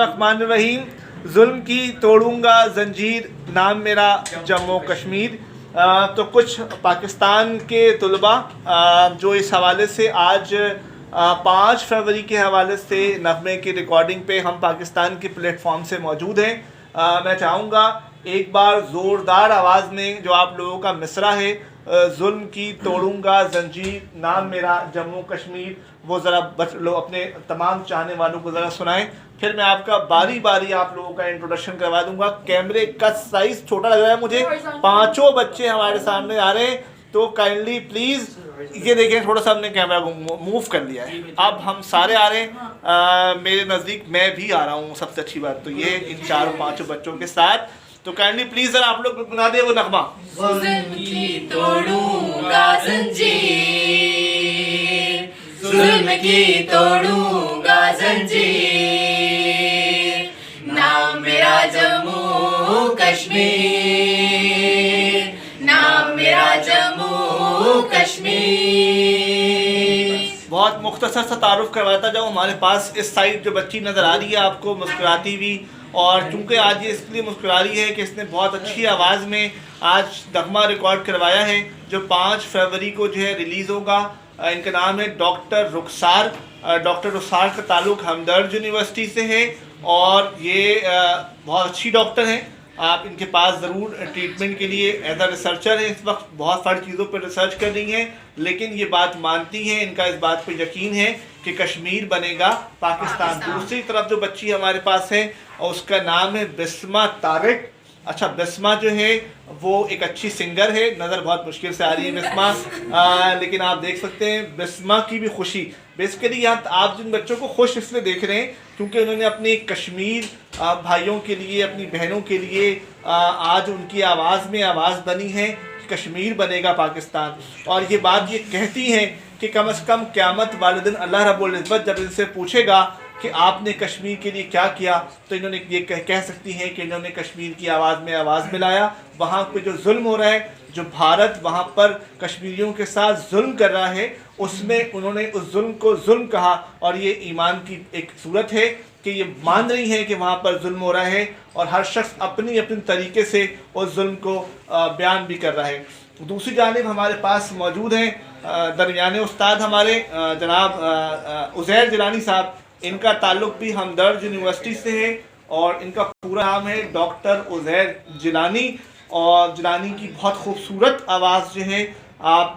الرحمن الرحیم. ظلم کی توڑوں گا زنجیر، نام میرا جموں کشمیر. تو کچھ پاکستان کے طلباء جو اس حوالے سے آج 5 فروری کے حوالے سے نغمے کی ریکارڈنگ پہ ہم پاکستان کے پلیٹ فارم سے موجود ہیں. میں چاہوں گا ایک بار زوردار آواز میں جو آپ لوگوں کا مصرع ہے، ظلم کی توڑوں گا زنجیر، نام میرا جموں کشمیر، وہ ذرا اپنے تمام چاہنے والوں کو ذرا سنائیں. پھر میں آپ کا باری باری آپ لوگوں کا انٹروڈکشن کروا دوں گا. کیمرے کا سائز چھوٹا لگ رہا ہے مجھے، 5 بچے ہمارے سامنے آ رہے ہیں، تو کائنڈلی پلیز یہ دیکھیں تھوڑا سا ہم نے کیمرہ کو موو کر لیا ہے. اب ہم سارے آ رہے ہیں، میرے نزدیک میں بھی آ رہا ہوں. سب سے اچھی بات تو یہ ان 4-5 بچوں کے ساتھ. تو کائنڈلی پلیز ذرا آپ لوگ بنا دیں وہ نغمہ. ظلم کی توڑوں گا زنجیر، ظلم کی توڑوں گا زنجیر، نام میرا جموں کشمیر، نام میرا جموں کشمیر. بہت مختصر سا تعارف کرواتا جاؤں. ہمارے پاس اس سائڈ جو بچی نظر آ رہی ہے آپ کو مسکراتی ہوئی، اور چونکہ آج یہ اس لیے مسکرا رہی ہے کہ اس نے بہت اچھی آواز میں آج نغمہ ریکارڈ کروایا ہے جو 5 فروری کو جو ہے ریلیز ہوگا. ان کا نام ہے ڈاکٹر رخسار. ڈاکٹر رخسار کا تعلق ہمدرد یونیورسٹی سے ہے، اور یہ بہت اچھی ڈاکٹر ہیں. آپ ان کے پاس ضرور ٹریٹمنٹ کے لیے ایز اے ریسرچر ہیں. اس وقت بہت ساری چیزوں پہ ریسرچ کر رہی ہیں، لیکن یہ بات مانتی ہیں، ان کا اس بات پہ یقین ہے کہ کشمیر بنے گا پاکستان. دوسری طرف جو بچی ہمارے پاس ہے اور اس کا نام ہے بسمہ طارق. اچھا، بسمہ جو ہے وہ ایک اچھی سنگر ہے. نظر بہت مشکل سے آ رہی ہے بسمہ، لیکن آپ دیکھ سکتے ہیں بسمہ کی بھی خوشی. بیسیکلی یہاں آپ جن بچوں کو خوش اس لیے دیکھ رہے ہیں کیونکہ انہوں نے اپنی کشمیر بھائیوں کے لیے، اپنی بہنوں کے لیے آج ان کی آواز میں آواز بنی ہے کہ کشمیر بنے گا پاکستان. اور یہ بات یہ کہتی ہیں کہ کم از کم قیامت والے دن اللہ رب العزت جب ان سے پوچھے گا کہ آپ نے کشمیر کے لیے کیا کیا، تو انہوں نے یہ کہہ سکتی ہیں کہ انہوں نے کشمیر کی آواز میں آواز ملایا. وہاں پہ جو ظلم ہو رہا ہے، جو بھارت وہاں پر کشمیریوں کے ساتھ ظلم کر رہا ہے، اس میں انہوں نے اس ظلم کو ظلم کہا. اور یہ ایمان کی ایک صورت ہے کہ یہ مان رہی ہیں کہ وہاں پر ظلم ہو رہا ہے، اور ہر شخص اپنی اپنی طریقے سے اس ظلم کو بیان بھی کر رہا ہے. دوسری جانب ہمارے پاس موجود ہیں درمیانے استاد ہمارے جناب عزیر جیلانی صاحب. ان کا تعلق بھی ہمدرد یونیورسٹی سے ہے، اور ان کا پورا نام ہے ڈاکٹر عزیر جیلانی. اور جیلانی کی بہت خوبصورت آواز جو ہے آپ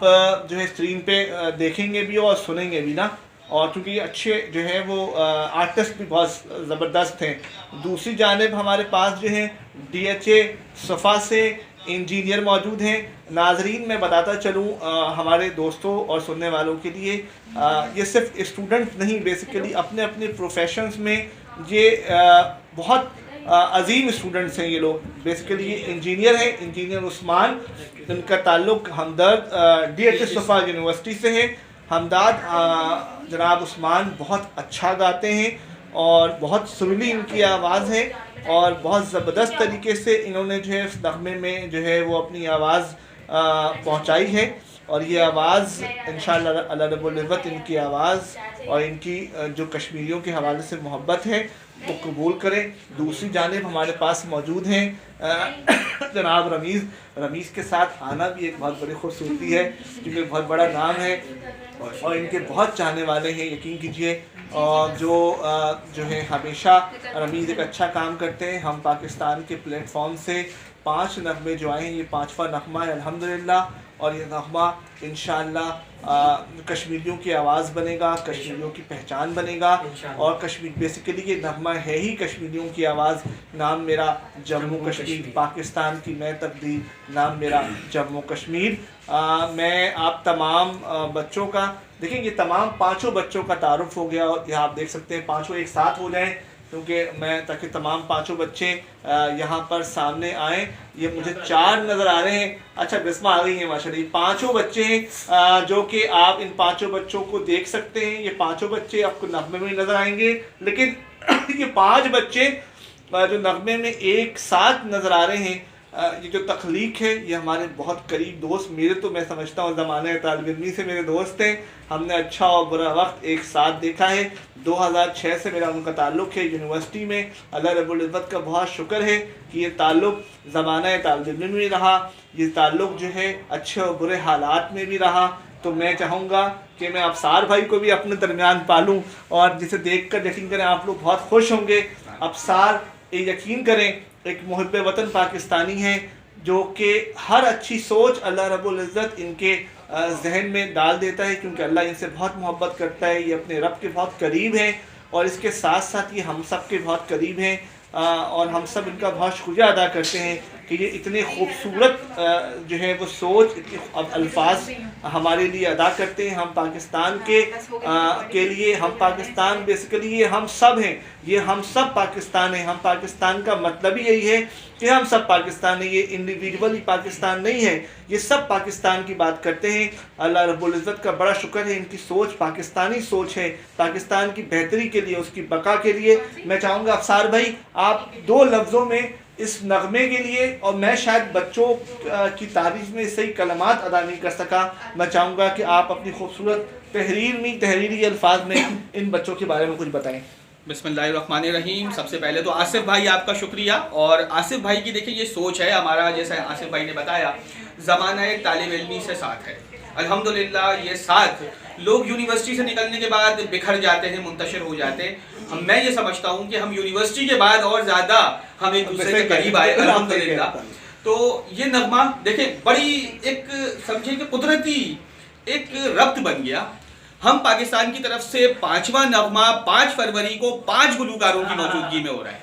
جو ہے اسکرین پہ دیکھیں گے بھی اور سنیں گے بھی نا. اور چونکہ یہ اچھے جو ہے وہ آرٹسٹ بھی بہت زبردست ہیں. دوسری جانب ہمارے پاس جو ہیں DHA صفا سے انجینئر موجود ہیں. ناظرین میں بتاتا چلوں ہمارے دوستوں اور سننے والوں کے لیے، یہ صرف اسٹوڈنٹ نہیں، بیسیکلی اپنے اپنے پروفیشنز میں یہ بہت عظیم اسٹوڈنٹس ہیں. یہ لوگ بیسیکلی یہ انجینئر ہیں. انجینئر عثمان، ان کا تعلق ہمدرد DHA صفا یونیورسٹی سے ہے. ہمدرد جناب عثمان بہت اچھا گاتے ہیں، اور بہت سریلی ان کی آواز ہے، اور بہت زبردست طریقے سے انہوں نے جو ہے اس نغمے میں جو ہے وہ اپنی آواز پہنچائی ہے. اور یہ آواز انشاءاللہ اللہ رب العزت ان کی آواز اور ان کی جو کشمیریوں کے حوالے سے محبت ہے وہ قبول کریں. دوسری جانب ہمارے پاس موجود ہیں جناب رمیز. رمیز کے ساتھ آنا بھی ایک بہت بڑی خوبصورتی ہے کیونکہ بہت بڑا نام ہے، اور ان کے بہت چاہنے والے ہیں. یقین کیجئے جو ہے ہمیشہ رمیز ایک اچھا کام کرتے ہیں. ہم پاکستان کے پلیٹ فارم سے 5 نغمے جو آئے ہیں، یہ 5واں نغمہ ہے الحمدللہ. اور یہ نغمہ انشاءاللہ کشمیریوں کی آواز بنے گا، کشمیریوں کی پہچان بنے گا. اور کشمیر بیسیکلی یہ نغمہ ہے ہی کشمیریوں کی آواز. نام میرا جموں کشمیر، پاکستان کی نئے تبدیل، نام میرا جموں کشمیر. میں آپ تمام بچوں کا دیکھیں، یہ تمام 5 بچوں کا تعارف ہو گیا، اور یہاں آپ دیکھ سکتے ہیں 5 ایک ساتھ ہو جائیں کیونکہ میں تاکہ تمام 5 بچے یہاں پر سامنے آئیں. یہ مجھے 4 نظر آ رہے ہیں. اچھا بسمہ آ گئی ہیں ماشاءاللہ. یہ 5 بچے ہیں جو کہ آپ ان 5 بچوں کو دیکھ سکتے ہیں. یہ 5 بچے آپ کو نغمے میں نظر آئیں گے، لیکن یہ 5 بچے جو نغمے میں ایک ساتھ نظر آ رہے ہیں، یہ جو تخلیق ہے یہ ہمارے بہت قریب دوست، میرے تو میں سمجھتا ہوں زمانہ طالب علمی سے میرے دوست ہیں، ہم نے اچھا اور برا وقت ایک ساتھ دیکھا ہے۔ 2006 سے میرا ان کا تعلق ہے یونیورسٹی میں، اللہ رب العزت کا بہت شکر ہے کہ یہ تعلق زمانہ طالب علم میں رہا، یہ تعلق جو ہے اچھے اور برے حالات میں بھی رہا۔ تو میں چاہوں گا کہ میں ابصار بھائی کو بھی اپنے درمیان پالوں، اور جسے دیکھ کر یقین کریں آپ لوگ بہت خوش ہوں گے۔ ابصار یقین کریں ایک محب وطن پاکستانی ہیں جو کہ ہر اچھی سوچ اللہ رب العزت ان کے ذہن میں ڈال دیتا ہے، کیونکہ اللہ ان سے بہت محبت کرتا ہے، یہ اپنے رب کے بہت قریب ہیں، اور اس کے ساتھ ساتھ یہ ہم سب کے بہت قریب ہیں، اور ہم سب ان کا بہت شکریہ ادا کرتے ہیں کہ یہ اتنے خوبصورت جو ہے وہ سوچ، اتنے الفاظ ہمارے لیے ادا کرتے ہیں۔ ہم پاکستان کے لیے، ہم پاکستان بیسیکلی یہ ہم سب ہیں، یہ ہم سب پاکستان ہیں، ہم پاکستان کا مطلب ہی یہی ہے کہ ہم سب پاکستان ہیں، یہ انڈیویجول پاکستان نہیں ہے، یہ سب پاکستان کی بات کرتے ہیں۔ اللہ رب العزت کا بڑا شکر ہے، ان کی سوچ پاکستانی سوچ ہے، پاکستان کی بہتری کے لیے، اس کی بقا کے لیے۔ میں چاہوں گا ابصار بھائی آپ 2 لفظوں میں اس نغمے کے لیے، اور میں شاید بچوں کی تعریف میں صحیح کلمات ادا نہیں کر سکا، میں چاہوں گا کہ آپ اپنی خوبصورت تحریری الفاظ میں ان بچوں کے بارے میں کچھ بتائیں۔ بسم اللہ الرحمن الرحیم۔ سب سے پہلے تو آصف بھائی آپ کا شکریہ، اور آصف بھائی کی دیکھیں یہ سوچ ہے ہمارا، جیسا آصف بھائی نے بتایا زمانہ ایک طالب علمی سے ساتھ ہے۔ الحمدللہ یہ ساتھ لوگ یونیورسٹی سے نکلنے کے بعد بکھر جاتے ہیں، منتشر ہو جاتے ہیں، میں یہ سمجھتا ہوں کہ ہم یونیورسٹی کے بعد اور زیادہ ہم ایک دوسرے کے قریب آئے الحمدللہ۔ تو یہ نغمہ دیکھیں بڑی ایک سمجھیں کہ قدرتی ایک ربط بن گیا۔ ہم پاکستان کی طرف سے 5واں نغمہ 5 فروری کو 5 گلوکاروں کی موجودگی میں ہو رہا ہے،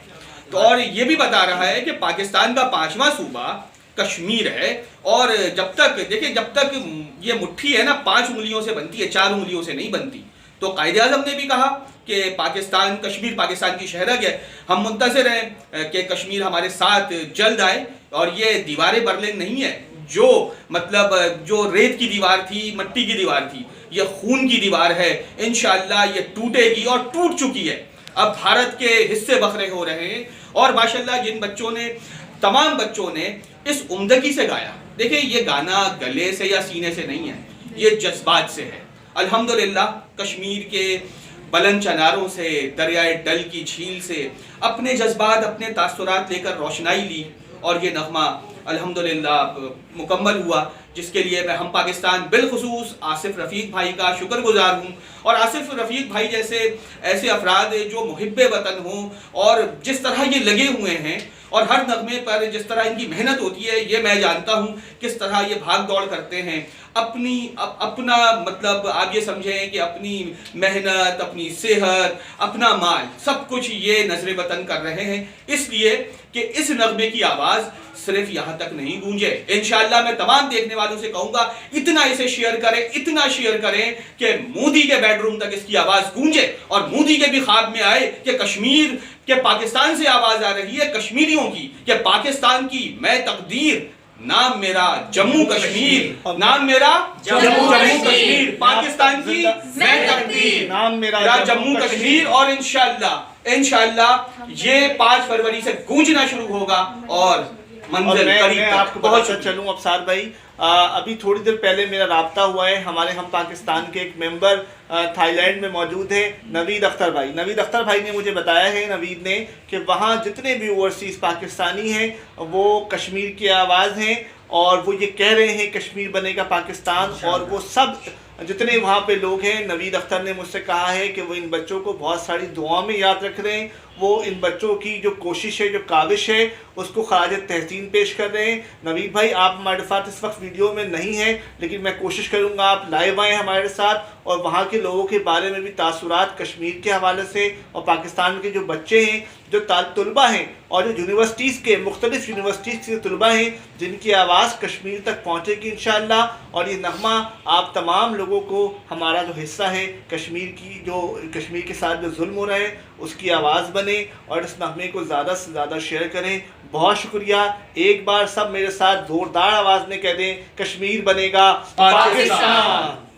تو اور یہ بھی بتا رہا ہے کہ پاکستان کا 5واں صوبہ کشمیر ہے، اور جب تک دیکھیں جب تک یہ مٹھی ہے نا 5 انگلیوں سے بنتی ہے، 4 انگلیوں سے نہیں بنتی۔ تو قائد اعظم نے بھی کہا کہ پاکستان کشمیر پاکستان کی شہرگ ہے، ہم منتظر ہیں کہ کشمیر ہمارے ساتھ جلد آئے، اور یہ دیوار برلن نہیں ہے جو مطلب جو ریت کی دیوار تھی، مٹی کی دیوار تھی، یہ خون کی دیوار ہے، انشاءاللہ یہ ٹوٹے گی اور ٹوٹ چکی ہے۔ اب بھارت کے حصے بکھرے ہو رہے ہیں، اور ماشاءاللہ جن بچوں نے، تمام بچوں نے اس عمدگی سے گایا، دیکھیں یہ گانا گلے سے یا سینے سے نہیں ہے، یہ جذبات سے ہے۔ الحمدللہ کشمیر کے بلند چناروں سے، دریائے ڈل کی جھیل سے اپنے جذبات، اپنے تاثرات لے کر روشنائی لی، اور یہ نغمہ الحمدللہ مکمل ہوا، جس کے لیے میں ہم پاکستان بالخصوص آصف رفیق بھائی کا شکر گزار ہوں، اور آصف رفیق بھائی جیسے ایسے افراد جو محب وطن ہوں، اور جس طرح یہ لگے ہوئے ہیں، اور ہر نغمے پر جس طرح ان کی محنت ہوتی ہے، یہ میں جانتا ہوں کس طرح یہ بھاگ دوڑ کرتے ہیں، اپنا مطلب آپ یہ سمجھیں کہ اپنی محنت، اپنی صحت، اپنا مال، سب کچھ یہ نظر وطن کر رہے ہیں، اس لیے کہ اس نغمے کی آواز صرف یہاں تک نہیں گونجے۔ انشاءاللہ میں تمام دیکھنے والوں سے کہوں گا اتنا اسے شیئر کریں، اتنا شیئر کریں کہ مودی کے بیڈ روم تک اس کی آواز گونجے، اور مودی کے بھی خواب میں آئے کہ کشمیر کے پاکستان سے آواز آ رہی ہے کشمیریوں کی، کہ پاکستان کی میں تقدیر، نام میرا جموں کشمیر، نام میرا جموں کشمیر، پاکستان کی میں تقدیر، نام میرا جموں کشمیر، اور انشاءاللہ یہ 5 فروری سے گونجنا شروع ہوگا، اور منزل قریب تک آپ کو بہت چلوں ابصار بھائی، ابھی تھوڑی دیر پہلے میرا رابطہ ہوا ہے، ہمارے ہم پاکستان کے ایک ممبر تھائی لینڈ میں موجود ہے، نوید اختر بھائی۔ نوید اختر بھائی نے مجھے بتایا ہے، نوید نے، کہ وہاں جتنے بھی اوورسیز پاکستانی ہیں وہ کشمیر کی آواز ہیں، اور وہ یہ کہہ رہے ہیں کشمیر بنے گا پاکستان، اور وہ سب جتنے وہاں پہ لوگ ہیں، نوید اختر نے مجھ سے کہا ہے کہ وہ ان بچوں کو بہت ساری دعاؤں میں یاد رکھ رہے ہیں، وہ ان بچوں کی جو کوشش ہے، جو کاوش ہے، اس کو خراج تحسین پیش کر رہے ہیں۔ نوید بھائی آپ ہمارے ساتھ اس وقت ویڈیو میں نہیں ہیں، لیکن میں کوشش کروں گا آپ لائیو آئیں ہمارے ساتھ، اور وہاں کے لوگوں کے بارے میں بھی تاثرات کشمیر کے حوالے سے، اور پاکستان کے جو بچے ہیں، جو طلبہ ہیں، اور جو یونیورسٹیز کے مختلف یونیورسٹیز کے طلبہ ہیں، جن کی آواز کشمیر تک پہنچے گی انشاءاللہ، اور یہ نغمہ آپ تمام لوگوں کو ہمارا جو حصہ ہے کشمیر کے ساتھ جو ظلم ہو رہا ہے اس کی آواز بنے، اور اس نغمے کو زیادہ سے زیادہ شیئر کریں۔ بہت شکریہ، ایک بار سب میرے ساتھ زوردار آواز میں کہہ دیں، کشمیر بنے گا پاکستان۔